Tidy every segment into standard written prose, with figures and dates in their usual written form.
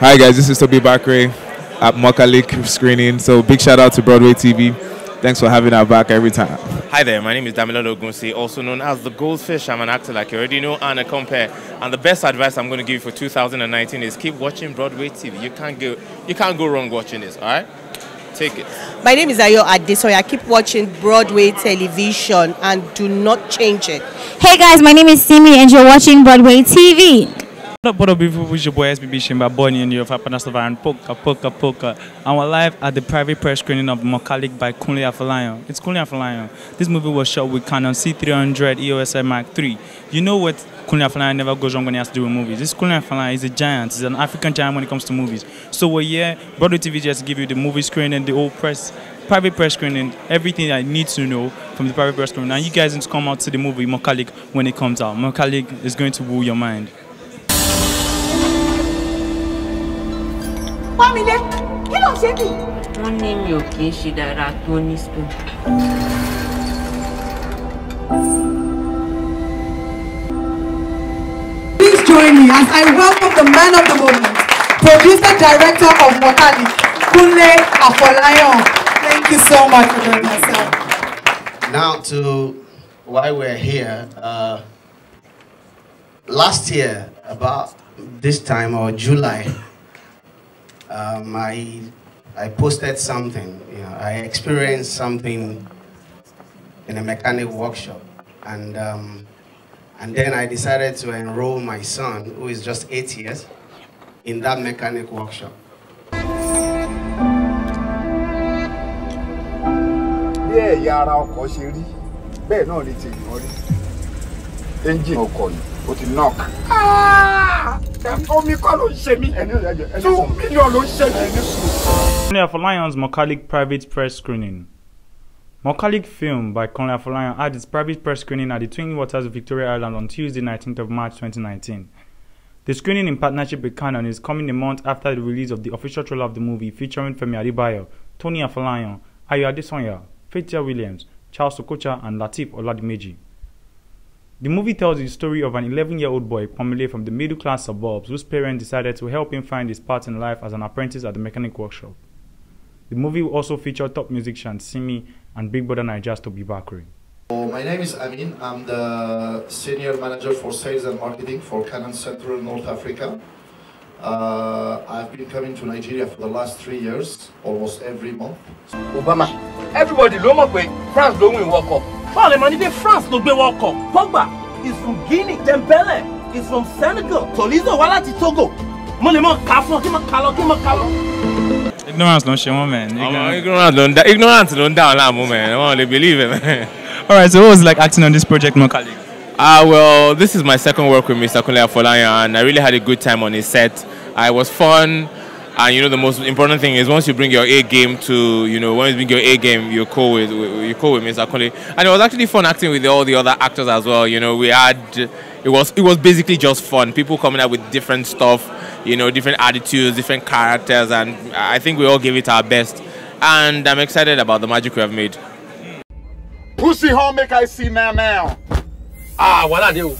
Hi guys, this is Toby Bakre at Mokalik screening. So big shout out to Broadway TV. Thanks for having our back every time. Hi there, my name is Damilolo Ogunsi, also known as the Goldfish. I'm an actor like you already know and a compare. And the best advice I'm going to give you for 2019 is keep watching Broadway TV. You can't go wrong watching this, all right? Take it. My name is Ayo Adesoya. Keep watching Broadway television and do not change it. Hey guys, my name is Simi and you're watching Broadway TV. What up, beautiful? It's your boy SBB Shimba, born in your Fapanastava and Poka. And we're live at the private press screening of Mokalik by Kunle Afolayan. It's Kunle Afolayan. This movie was shot with Canon C300 EOS Mark III. You know what Kunle Afolayan never goes wrong when he has to do with movies. This Kunle Afolayan is a giant. He's an African giant when it comes to movies. So we're here, Broadway TV just give you the movie screening, the whole private press screening, everything I need to know from the private press screening. Now you guys need to come out to the movie Mokalik when it comes out. Mokalik is going to woo your mind. Family, kí ló ṣe bí? Wọ́n ní mi ò kì í ṣe dára tó ní spoon. Please join me as I welcome the man of the moment, producer director of Mokalik, Kunle Afolayan. Thank you so much for joining us, sir. Now to why we're here. Last year, about this time or July, I posted something. I experienced something in a mechanic workshop, and then I decided to enroll my son, who is just 8 years, in that mechanic workshop. Yeah, yàrá ọkọ̀ ṣe rí bẹ́ẹ̀ náà ni ti ìmọ̀ rí engine ọkọ̀ yìí ó ti knock. Omi kọ́ ló ń ṣe mí 2 million ló ń ṣe mí. Kunle Afolayan's Mokalik private press screening. Mokalik film by Kunle Afolayan had its private press screening at the Twin Waters, Victoria Island on Tuesday, 19th of March 2019. The screening in partnership with Canon is coming a month after the release of the official trailer of the movie featuring Femi Adebayo, Tony Afolayan, Ayo Adesoya, Faithia Williams, Charles Okocha, and Lateef Oladimeji. The movie tells the story of an 11-year-old boy, Pamela, from the middle-class suburbs whose parents decided to help him find his path in life as an apprentice at the mechanic workshop. The movie also featured top musicians Simi and Big Brother Nigeria's Toby Bakre. My name is Amin. I'm the Senior Manager for Sales and Marketing for Canon Central North Africa. I've been coming to Nigeria for the last 3 years, almost every month. Obama, everybody ló mọ̀ pé France ló win World Cup. All money dey France ló gbé World Cup. Pogba is from Guinea. Dembele is from Senegal. Tolizo wá láti Togo. Mo lè mọ̀ ká fún kí mo ká lọ. Ignorance don't shame, man. Ignorance don't down that moment. I want to believe it, man. All right, so what was it like acting on this project, Mokalik? Well, this is my second work with Mr. Kunle Afolayan, and I really had a good time on his set. It was fun, and the most important thing is once you bring your A game to, when you bring your A game, you're cool with Mr. Kunle. And it was actually fun acting with all the other actors as well. It was basically just fun. People coming up with different stuff, different attitudes, different characters, and I think we all gave it our best. And I'm excited about the magic we have made. Pussy home make I see now. What I do?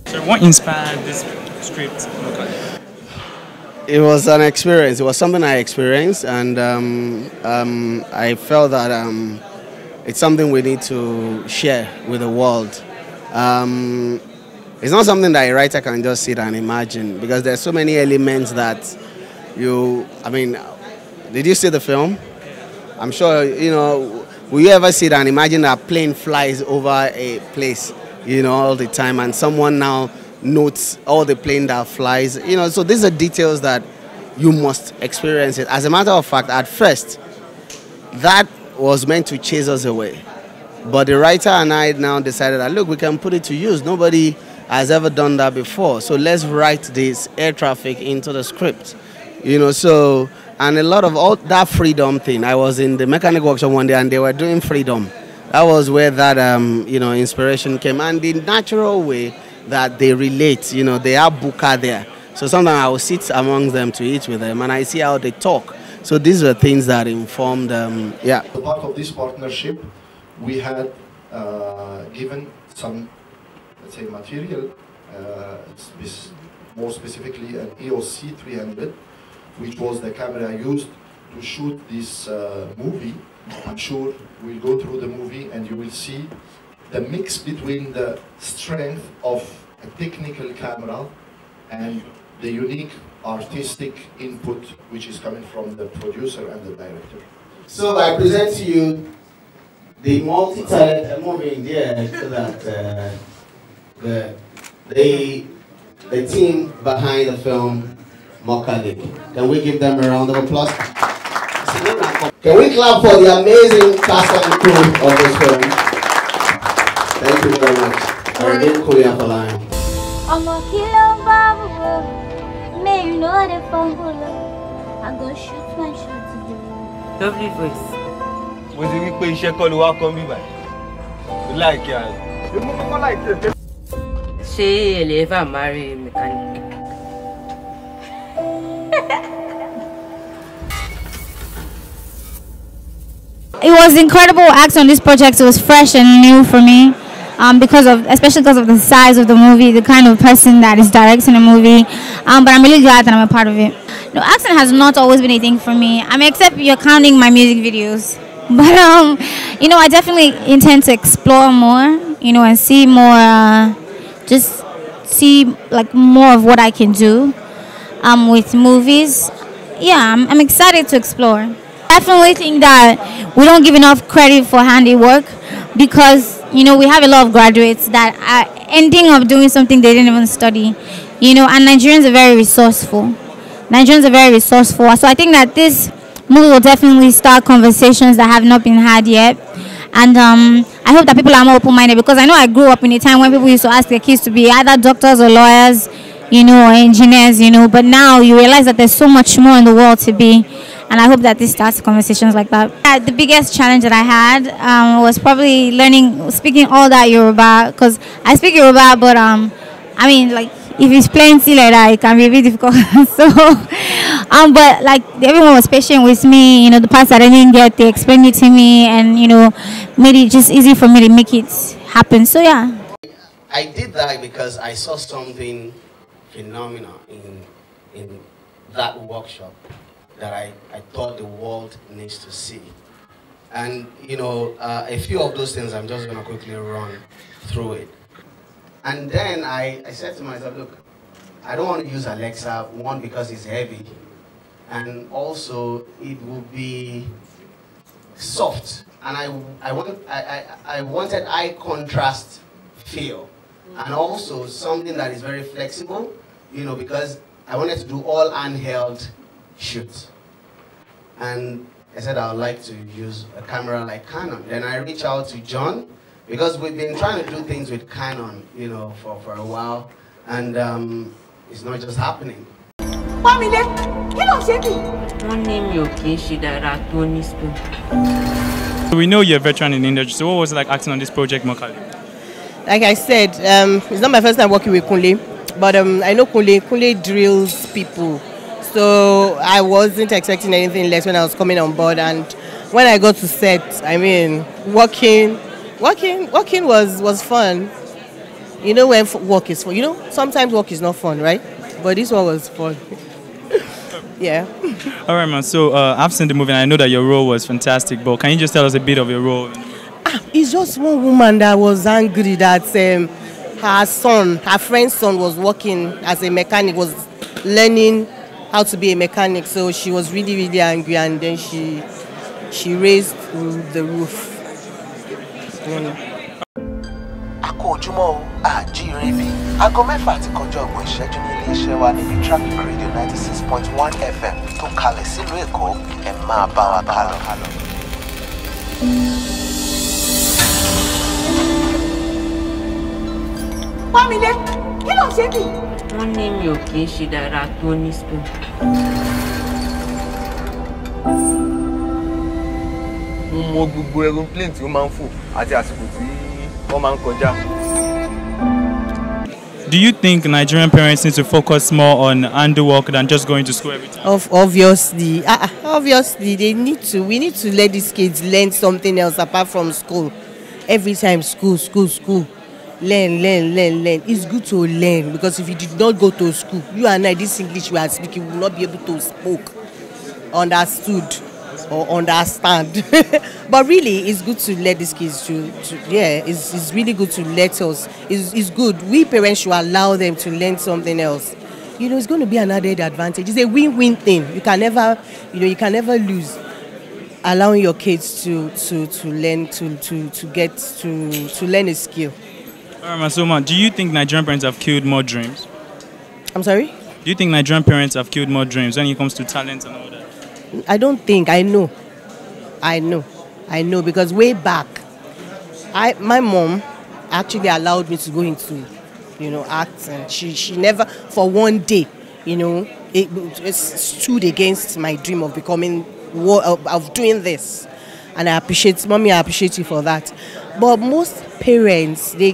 So what inspired this script? It was an experience. It was something I experienced, and I felt that it's something we need to share with the world. It's not something that a writer can just sit and imagine, because there's so many elements that did you see the film? I'm sure, will you ever sit and imagine that a plane flies over a place, all the time, and someone now notes all the plane that flies, so these are details that you must experience it. As a matter of fact, at first, that was meant to chase us away. But the writer and I now decided that, look, we can put it to use. Nobody has ever done that before. So let's write this air traffic into the script, and a lot of all that freedom thing. I was in the mechanic workshop one day and they were doing freedom. That was where that, inspiration came. And the natural way that they relate, they have buka there. So sometimes I will sit among them to eat with them and I see how they talk. So these were things that informed, As part of this partnership, we had given some, let's say, material more specifically an EOS C300, which was the camera I used to shoot this movie. I'm sure we'll go through the movie and you will see the mix between the strength of a technical camera and the unique artistic input which is coming from the producer and the director. So I present to you the multi-talented movie in there so that the team behind the film, Mokalik. Can we give them a round of applause? Can we clap for the amazing cast and crew of this film? Thank you very much. Kunle Afolayan. May you know the fumble. I'm gonna shoot my shot today. Lovely voice. Mo ti wí pé iṣẹ́ kọ́ ló wá kọ́ mi báyìí. Mo like ẹ. Mo kọ́kọ́ like ẹ. Ṣé ẹ lè ever marry mechanic? It was incredible acting on this project. It was fresh and new for me. Especially because of the size of the movie, the kind of person that is directing a movie. But I'm really glad that I'm a part of it. No, acting has not always been a thing for me. I mean, except you're counting my music videos. But you know, I definitely intend to explore more. You know, and see more. Just see like more of what I can do. With movies. Yeah, I'm excited to explore. I definitely think that we don't give enough credit for handiwork because, you know, we have a lot of graduates that are ending up doing something they didn't even study, you know, and Nigerians are very resourceful. So I think that this movie will definitely start conversations that have not been had yet. And I hope that people are more open-minded because I know I grew up in a time when people used to ask their kids to be either doctors or lawyers, you know, or engineers, you know, but now you realize that there's so much more in the world to be. And I hope that this starts conversations like that. The biggest challenge that I had was probably speaking all that Yoruba, because I speak Yoruba, but I mean, like, if it's plenty like that, it can be a bit difficult. So, but like everyone was patient with me. You know, the parts that I didn't get, they explained it to me, and you know, made it just easy for me to make it happen. So yeah. I did that because I saw something phenomenal in that workshop that I thought the world needs to see. And, you know, a few of those things I'm just going to quickly run through it. And then I said to myself, look, I don't want to use Alexa, one, because it's heavy, and also it will be soft. And I wanted eye contrast feel, and also something that is very flexible, you know, because I wanted to do all handheld shoots. And I said I would like to use a camera like Canon. Then I reached out to John because we've been trying to do things with Canon, you know, for a while, and it's not just happening. We know you're a veteran in the industry, so what was it like acting on this project, Mokalik? Like I said, it's not my first time working with Kunle, but I know Kunle drills people. So I wasn't expecting anything less when I was coming on board, and when I got to set, I mean, working was fun. You know when work is fun. You know, sometimes work is not fun, right? But this one was fun. Yeah. All right, man. So I've seen the movie, and I know that your role was fantastic. But can you just tell us a bit of your role? It's just one woman that was angry that her friend's son was working as a mechanic, was learning how to be a mechanic, so she was really, really angry, and then she raised the roof. Akójúmọ́ àjíire aago mẹ́fà àti kọjá ọgbọ̀n ìṣẹ́jú ní ilé-iṣẹ́ wa níbi Traffic Radio 96.1 FM tó kalẹ̀ sílùú Èkó ẹ máa bá wa kálọ. Pamile, kí ló ṣe bí? Wọ́n ní mi ò kì í ṣe dára tó ní spoon. Mo gbogbo aeroplane tí ó máa ń fò àti àsìkò tí wọ́n máa ń kọjá. Do you think Nigerian parents need to focus more on handwork than just going to school every time? Obviously, they need to. We need to let these kids learn something else apart from school. Every time school. learn. It's good to learn, because if you did not go to school, you and I, this English we are speaking, will not be able to speak, understood, or understand. But really, it's good to let these kids it's really good to let us. It's good. We parents should allow them to learn something else. It's going to be another advantage. It's a win-win thing. You can never lose. Allowing your kids to learn to learn a skill. Masoma, do you think Nigerian parents have killed more dreams? I'm sorry? Do you think Nigerian parents have killed more dreams when it comes to talent and all that? I don't think. I know, because way back, my mom actually allowed me to go into, acting. She never, for one day, it stood against my dream of becoming, of doing this. And I appreciate you for that. But most parents, they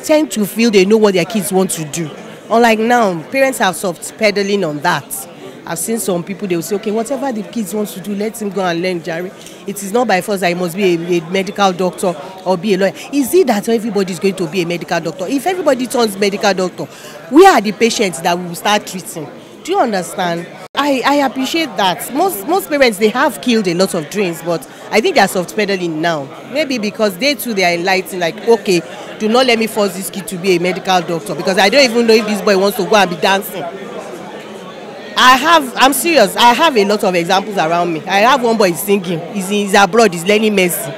tend to feel they know what their kids want to do. Unlike now, parents have soft pedaling on that. I've seen some people, they will say, okay, whatever the kids want to do, let him go and learn, Jerry. It is not by force that he must be a medical doctor or be a lawyer. Is it that everybody is going to be a medical doctor? If everybody turns medical doctor, we are the patients that we will start treating. Do you understand? I appreciate that. Most parents, they have killed a lot of dreams, but I think they are soft pedaling now. Maybe because they too, they are enlightened, like, okay, do not let me force this kid to be a medical doctor, because I don't even know if this boy wants to go and be dancing. I'm serious. I have a lot of examples around me. I have one boy singing. He's abroad. He's learning medicine.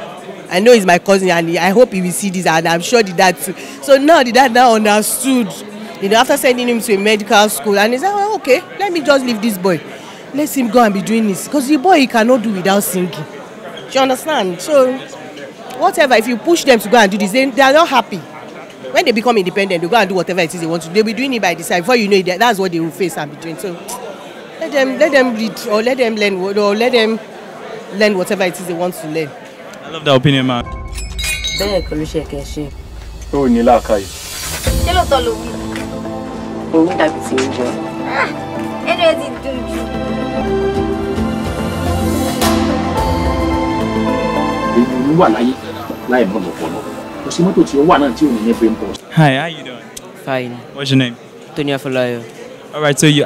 I know he's my cousin, and I hope he will see this, and I'm sure the dad too. So now the dad now understood, after sending him to a medical school, and he said, well, okay, let me just leave this boy. Let him go and be doing this. Because the boy, he cannot do without singing. Do you understand? So, whatever, if you push them to go and do this, they are not happy. When they become independent, they go and do whatever it is they want to do. They'll be doing it by the side. Before you know it, that's what they will face and be doing. So, let them read, or let them learn, or let them learn whatever it is they want to learn. I love that opinion, man. Bẹ́ẹ̀ kò ló ṣe kẹ́ ṣe. Ó ní làákàyè. Ṣé ló tọ́ ló wí? Òun dàbí ti ń jẹ. Ẹnu ẹ ti dùn jù. Èyí wà láyé láì mọ̀ lọ́pọ̀lọ́. Kò sí mọ́tò tí ó wà náà tí ò ní brain pause. Hi, how you doing? Fine. What's your name? Kunle Afolayan. All right, so your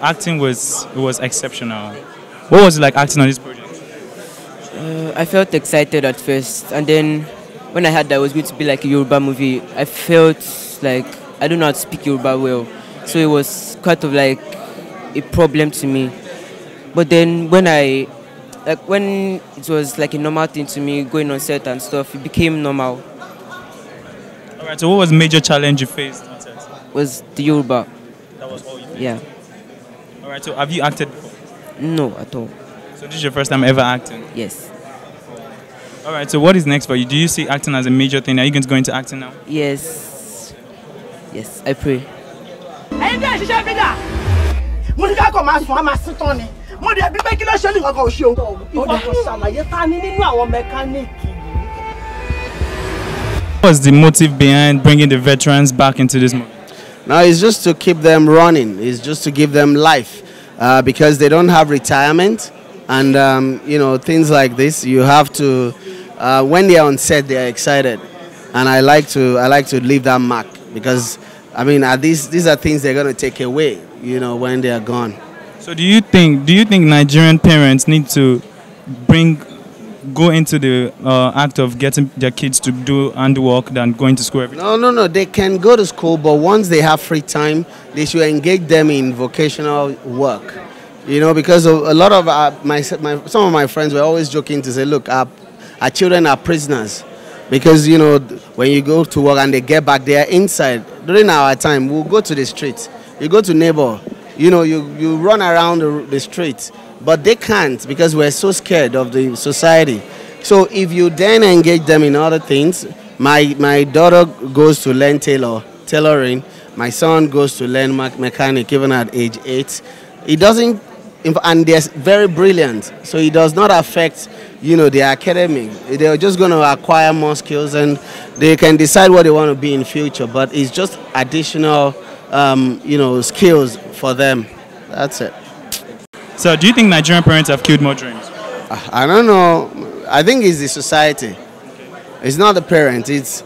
acting was exceptional. What was it like acting on this project? I felt excited at first, and then when I heard that it was going to be like a Yoruba movie, I felt like I don't know how to speak Yoruba well, so it was quite of like a problem to me. But then when it was like a normal thing to me, going on set and stuff, it became normal. All right, so what was the major challenge you faced on set? Was the Yoruba. That was all you faced? Yeah. All right, so have you acted before? No, at all. So this is your first time ever acting? Yes. All right, so what is next for you? Do you see acting as a major thing? Are you going to go into acting now? Yes. Yes, I pray. What was the motive behind bringing the veterans back into this movie? Now, it's just to keep them running. It's just to give them life because they don't have retirement. And, things like this, you have to, when they are on set, they are excited. And I like to leave that mark because, these are things they're going to take away, when they are gone. So do you think Nigerian parents need to go into the act of getting their kids to do handwork than going to school every day? No. They can go to school, but once they have free time, they should engage them in vocational work. Because a lot of some of my friends were always joking to say, look, our children are prisoners. Because, when you go to work and they get back, they are inside. During our time, we'll go to the streets. You go to neighbor, you run around the streets. But they can't because we're so scared of the society. So if you then engage them in other things, my daughter goes to learn tailoring. My son goes to learn mechanic even at age 8. It doesn't, and they're very brilliant. So it does not affect, their academic. They're just going to acquire more skills and they can decide what they want to be in future. But it's just additional, skills for them. That's it. So do you think Nigerian parents have killed more dreams? I don't know. I think it's the society. It's not the parents. It's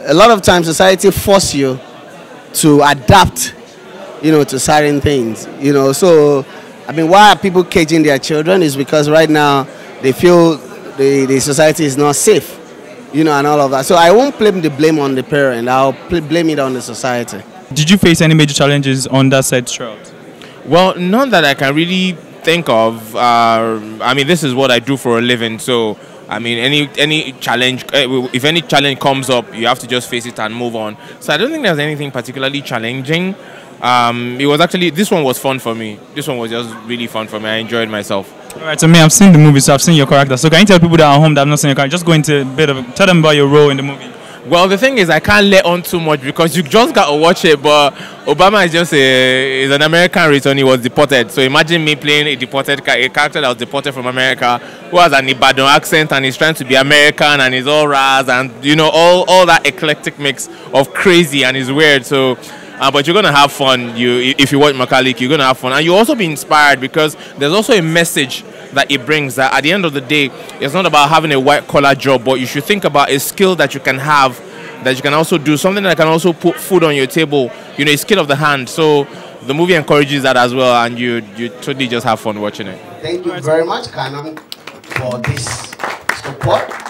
a lot of times society force you to adapt, to certain things, So, I mean, why are people caging their children is because right now they feel the society is not safe, and all of that. So I won't blame the blame on the parent. I'll blame it on the society. Did you face any major challenges on that set throughout? Well, none that I can really think of. I mean, this is what I do for a living, so I mean, any challenge, if any challenge comes up, you have to just face it and move on. So I don't think there's anything particularly challenging. It was actually, this one was fun for me. This one was just really fun for me. I enjoyed myself. All right, so me, I've seen the movie, so I've seen your character. So can you tell people that are at home that have not seen your character, just go into a bit of, tell them about your role in the movie. Well, the thing is, I can't let on too much because you just got to watch it. But Obama is just is an American return. He was deported. So imagine me playing a character that was deported from America, who has an Ibadan accent and is trying to be American and is all raz and all that eclectic mix of crazy and is weird. So, but you're gonna have fun. If you watch Mokalik, you're gonna have fun, and you also be inspired because there's also a message that it brings, that at the end of the day, it's not about having a white-collar job, but you should think about a skill that you can have, that you can also do, something that can also put food on your table, a skill of the hand. So the movie encourages that as well, and you totally just have fun watching it. Thank you very much, Canon, for this support.